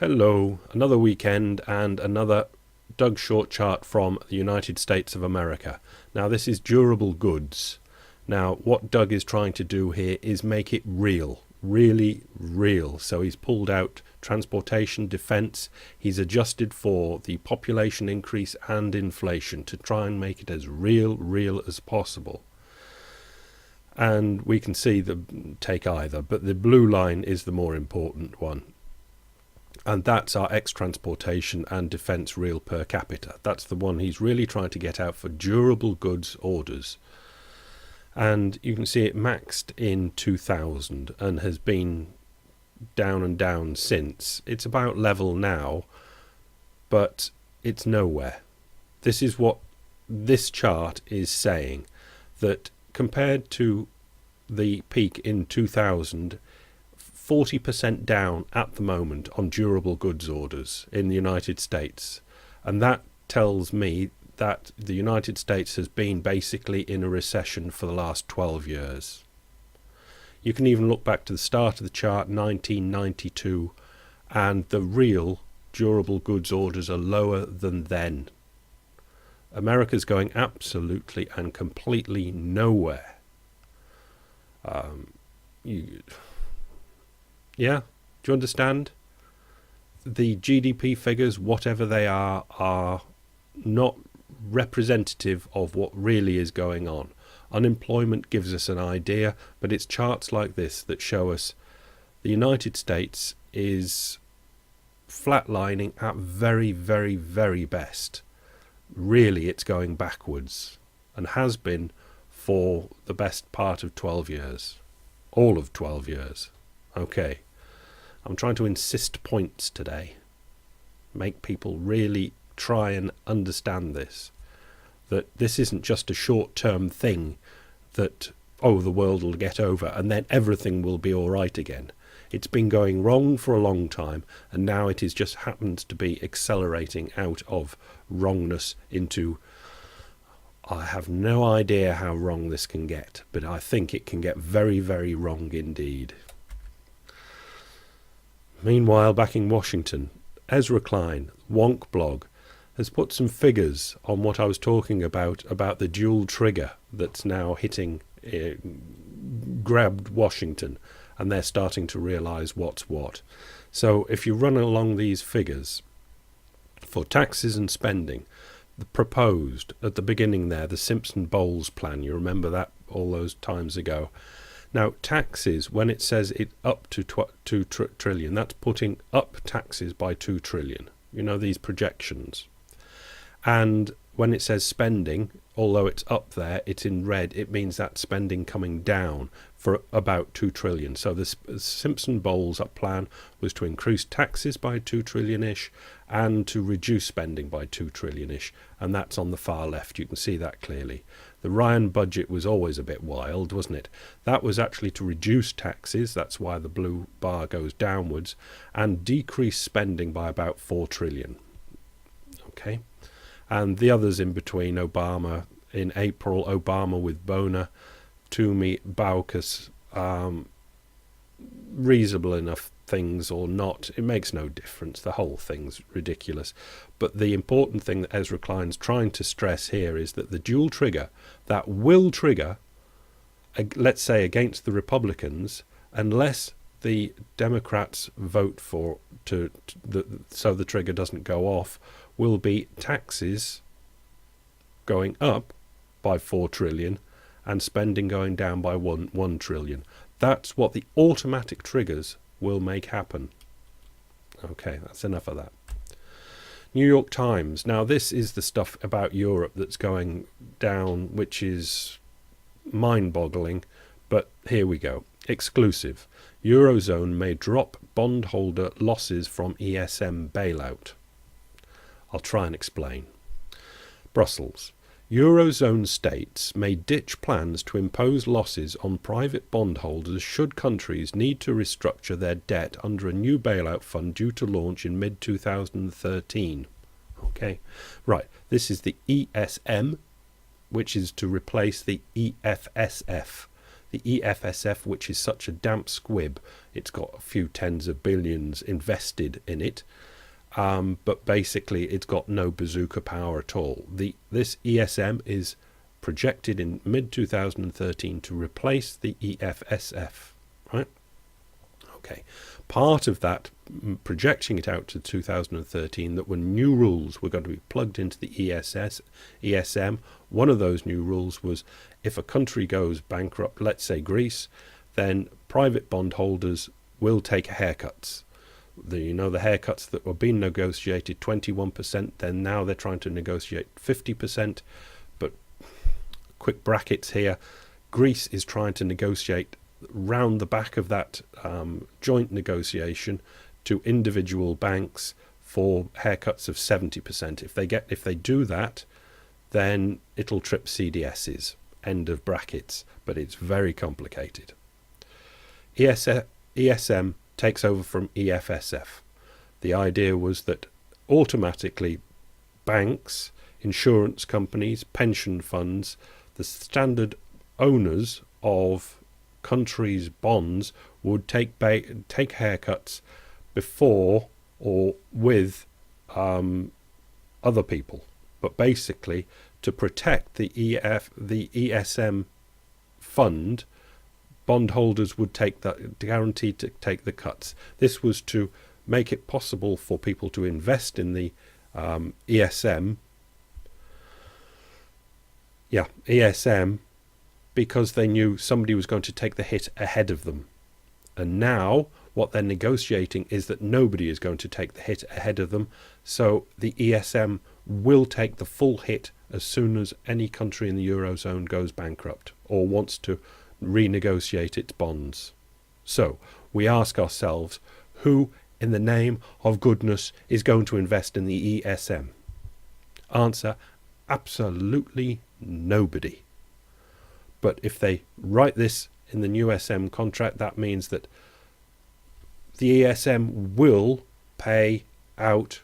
Hello, another weekend and another Doug Short chart from the United States of America. Now this is durable goods. Now what Doug is trying to do here is make it real, really real. So he's pulled out transportation, defense, he's adjusted for the population increase and inflation to try and make it as real as possible. And we can see take either, but the blue line is the more important one. And that's our ex-transportation and defence real per capita. That's the one he's really trying to get out for durable goods orders. And you can see it maxed in 2000 and has been down and down since. It's about level now, but it's nowhere. This is what this chart is saying, that compared to the peak in 2000, 40% down at the moment on durable goods orders in the United States. And that tells me that the United States has been basically in a recession for the last 12 years. You can even look back to the start of the chart, 1992, and the real durable goods orders are lower than then. America's going absolutely and completely nowhere. Yeah, do you understand? The GDP figures, whatever they are not representative of what really is going on. Unemployment gives us an idea, but it's charts like this that show us the United States is flatlining at very best. Really, it's going backwards and has been for the best part of 12 years. All of 12 years. Okay, I'm trying to insist points today. Make people really try and understand this. That this isn't just a short-term thing that, oh, the world will get over and then everything will be all right again. It's been going wrong for a long time, and now it is just happens to be accelerating out of wrongness into, I have no idea how wrong this can get, but I think it can get very wrong indeed. Meanwhile, back in Washington, Ezra Klein, Wonk blog, has put some figures on what I was talking about the dual trigger that's now grabbed Washington, and they're starting to realize what's what. So if you run along these figures for taxes and spending, the proposed at the beginning there, the Simpson-Bowles plan, you remember that all those times ago. Now taxes, when it says it up to 2 trillion, that's putting up taxes by 2 trillion. You know, these projections. And when it says spending, although it's up there, it's in red, it means that spending coming down for about 2 trillion. So the Simpson-Bowles plan was to increase taxes by 2 trillion-ish and to reduce spending by 2 trillion-ish. And that's on the far left. You can see that clearly. The Ryan budget was always a bit wild, wasn't it? That was actually to reduce taxes. That's why the blue bar goes downwards, and decrease spending by about 4 trillion. Okay. And the others in between, Obama in April, Obama with Boner, Toomey, Baucus, reasonable enough things or not, it makes no difference. The whole thing's ridiculous. But the important thing that Ezra Klein's trying to stress here is that the dual trigger, that will trigger, let's say against the Republicans, unless the Democrats vote for so the trigger doesn't go off, will be taxes going up by 4 trillion and spending going down by 1 trillion. That's what the automatic triggers will make happen. Okay, that's enough of that. New York Times. Now this is the stuff about Europe that's going down, which is mind-boggling, but here we go. Exclusive. Eurozone may drop bondholder losses from ESM bailout. I'll try and explain. Brussels. Eurozone states may ditch plans to impose losses on private bondholders should countries need to restructure their debt under a new bailout fund due to launch in mid-2013. Okay, right. This is the ESM, which is to replace the EFSF. the EFSF, which is such a damp squib. It's got a few tens of billions invested in it, but basically it's got no bazooka power at all. This ESM is projected in mid-2013 to replace the EFSF, right? Okay. Part of that, projecting it out to 2013, that when new rules were going to be plugged into the ESM, one of those new rules was if a country goes bankrupt, let's say Greece, then private bondholders will take haircuts. The haircuts that were being negotiated, 21%, then now they're trying to negotiate 50%. But quick brackets here, Greece is trying to negotiate round the back of that joint negotiation to individual banks for haircuts of 70%. If they do that, then it'll trip CDSs. End of brackets. But it's very complicated. ESM takes over from EFSF. The idea was that automatically banks, insurance companies, pension funds, the standard owners of countries' bonds would take haircuts before or with other people, but basically to protect the ESM fund, bondholders would guaranteed to take the cuts. This was to make it possible for people to invest in the ESM, because they knew somebody was going to take the hit ahead of them. And now what they're negotiating is that nobody is going to take the hit ahead of them, so the ESM will take the full hit as soon as any country in the Eurozone goes bankrupt or wants to renegotiate its bonds. So we ask ourselves, who in the name of goodness is going to invest in the ESM? Answer, absolutely nobody. But if they write this in the new SM contract, that means that the ESM will pay out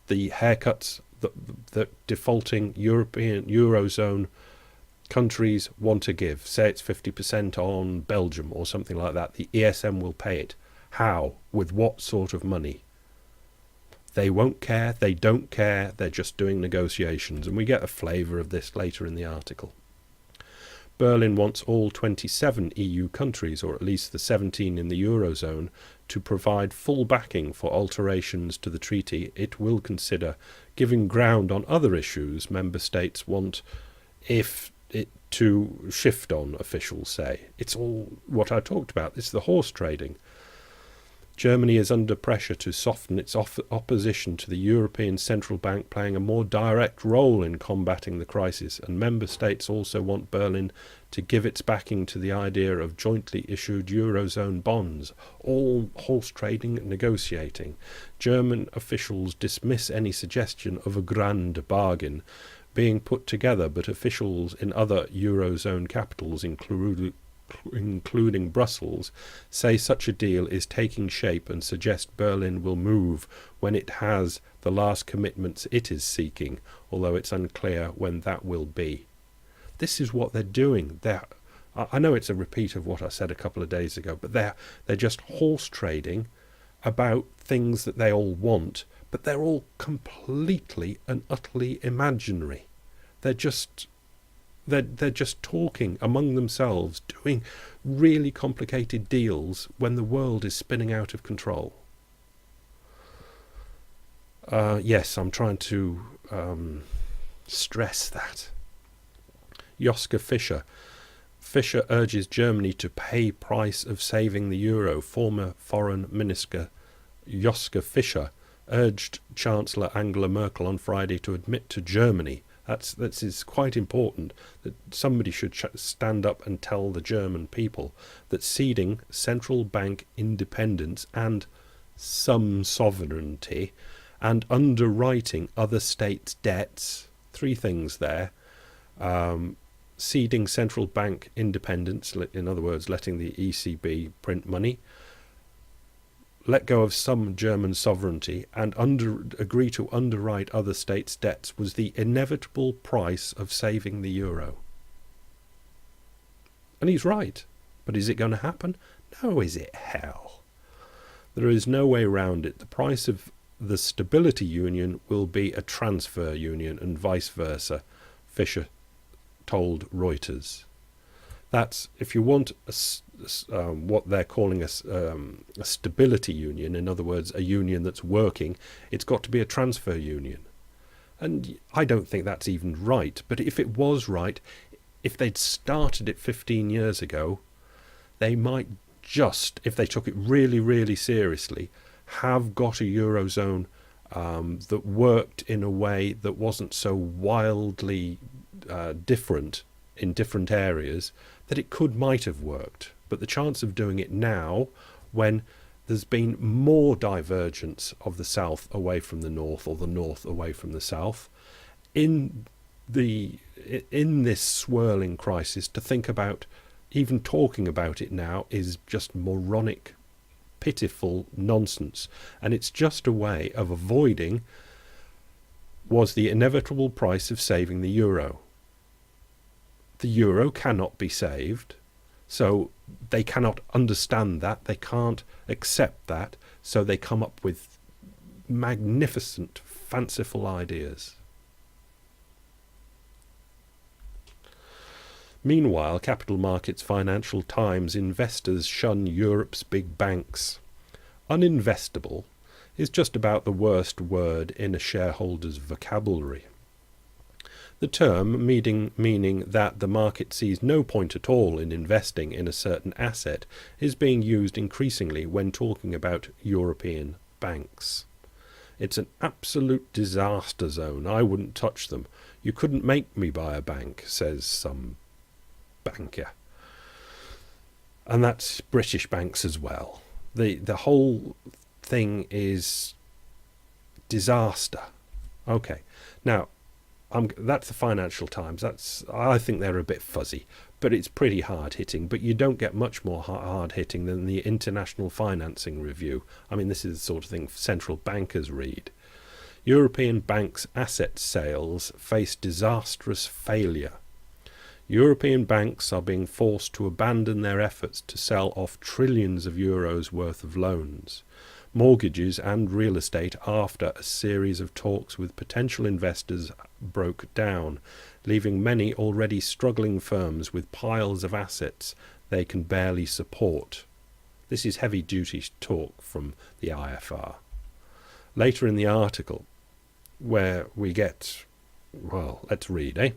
the haircuts that defaulting Eurozone countries want to give. Say it's 50% on Belgium or something like that. The ESM will pay it. How? With what sort of money? They won't care. They don't care. They're just doing negotiations. And we get a flavour of this later in the article. Berlin wants all 27 EU countries, or at least the 17 in the Eurozone, to provide full backing for alterations to the treaty it will consider, giving ground on other issues member states want if it to shift on, officials say. It's all what I talked about. It's the horse trading. Germany is under pressure to soften its opposition to the European Central Bank playing a more direct role in combating the crisis, and member states also want Berlin to give its backing to the idea of jointly issued Eurozone bonds. All horse trading and negotiating. German officials dismiss any suggestion of a grand bargain being put together, but officials in other Eurozone capitals, including Brussels, say such a deal is taking shape and suggest Berlin will move when it has the last commitments it is seeking, although it's unclear when that will be. This is what they're doing. I know it's a repeat of what I said a couple of days ago, but they're just horse trading about things that they all want, but they're all completely and utterly imaginary. They're just talking among themselves, doing really complicated deals when the world is spinning out of control. Yes, I'm trying to stress that. Joschka Fischer. Fischer urges Germany to pay price of saving the euro. Former Foreign Minister Joschka Fischer urged Chancellor Angela Merkel on Friday to admit to Germany. That is quite important, that somebody should stand up and tell the German people that ceding central bank independence and some sovereignty and underwriting other states' debts, three things there, ceding central bank independence, in other words, letting the ECB print money, let go of some German sovereignty, and agree to underwrite other states' debts was the inevitable price of saving the euro. And he's right. But is it going to happen? No, is it hell? There is no way around it. The price of the stability union will be a transfer union and vice versa, Fisher told Reuters. That's, if you want what they're calling a stability union, in other words, a union that's working, it's got to be a transfer union. And I don't think that's even right. But if it was right, if they'd started it 15 years ago, they might just, if they took it really, really seriously, have got a Eurozone that worked in a way that wasn't so wildly different in different areas, that it might have worked. But the chance of doing it now, when there's been more divergence of the south away from the north, or the north away from the south, in this swirling crisis, to think about even talking about it now is just moronic, pitiful nonsense. And it's just a way of avoiding was the inevitable price of saving the euro. The euro cannot be saved, so they cannot understand that, they can't accept that, so they come up with magnificent, fanciful ideas. Meanwhile, Capital Markets Financial Times investors shun Europe's big banks. Uninvestable is just about the worst word in a shareholder's vocabulary. The term meaning that the market sees no point at all in investing in a certain asset is being used increasingly when talking about European banks. It's an absolute disaster zone. I wouldn't touch them. You couldn't make me buy a bank, says some banker. And that's British banks as well. The whole thing is disaster. Okay, now that's the Financial Times. I think they're a bit fuzzy, but it's pretty hard hitting. But you don't get much more hard hitting than the International Financing Review. I mean, this is the sort of thing central bankers read. European banks' asset sales face disastrous failure. European banks are being forced to abandon their efforts to sell off trillions of euros worth of loans, mortgages and real estate after a series of talks with potential investors broke down, leaving many already struggling firms with piles of assets they can barely support. This is heavy-duty talk from the IFR. Later in the article, where we get, well, let's read,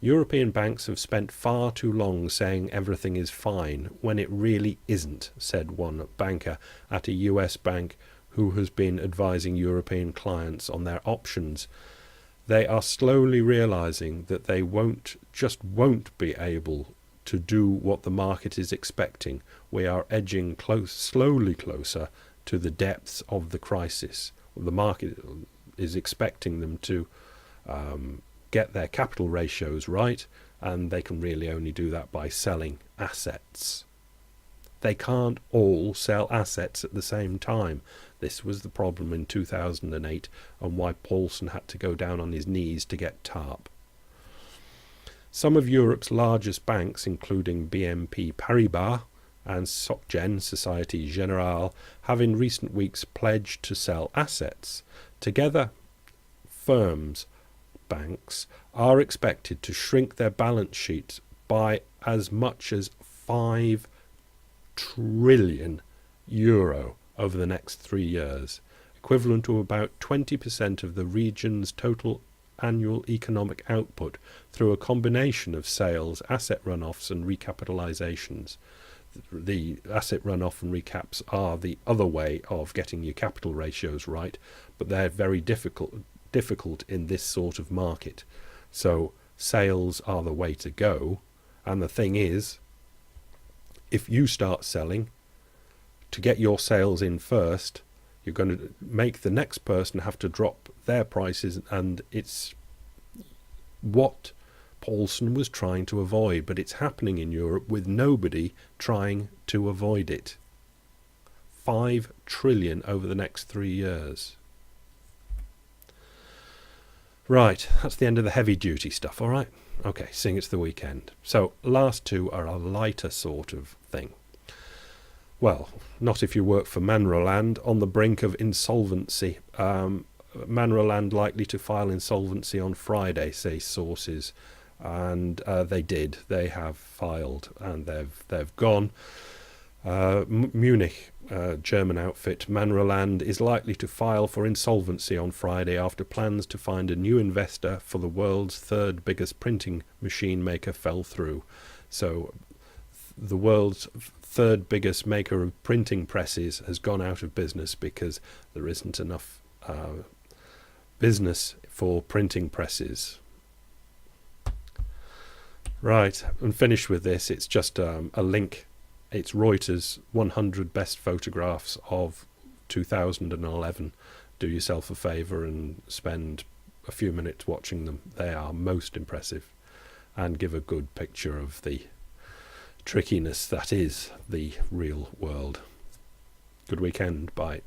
European banks have spent far too long saying everything is fine when it really isn't, said one banker at a US bank who has been advising European clients on their options. They are slowly realizing that they won't be able to do what the market is expecting. We are edging slowly closer to the depths of the crisis. The market is expecting them to get their capital ratios right, and they can really only do that by selling assets. They can't all sell assets at the same time. This was the problem in 2008 and why Paulson had to go down on his knees to get TARP. Some of Europe's largest banks, including BNP Paribas and SocGen, Societe Generale, have in recent weeks pledged to sell assets. Together, banks are expected to shrink their balance sheets by as much as €5 trillion over the next 3 years, equivalent to about 20% of the region's total annual economic output through a combination of sales, asset runoffs and recapitalizations. The asset runoff and recaps are the other way of getting your capital ratios right, but they're very difficult in this sort of market. So sales are the way to go. And the thing is, if you start selling, to get your sales in first, you're going to make the next person have to drop their prices, and it's what Paulson was trying to avoid, but it's happening in Europe with nobody trying to avoid it. 5 trillion over the next 3 years. Right, that's the end of the heavy duty stuff, all right? Okay, seeing it's the weekend. So, last two are a lighter sort of thing. Well, not if you work for Manroland, on the brink of insolvency. Manroland likely to file insolvency on Friday, say sources, and they did. They have filed, and they've gone. Munich, German outfit Manroland, is likely to file for insolvency on Friday after plans to find a new investor for the world's third biggest printing machine maker fell through. So the world's third biggest maker of printing presses has gone out of business because there isn't enough business for printing presses. Right, and finish with this. It's just a link. It's Reuters 100 best photographs of 2011. Do yourself a favour and spend a few minutes watching them. They are most impressive and give a good picture of the trickiness that is the real world. Good weekend. Bye.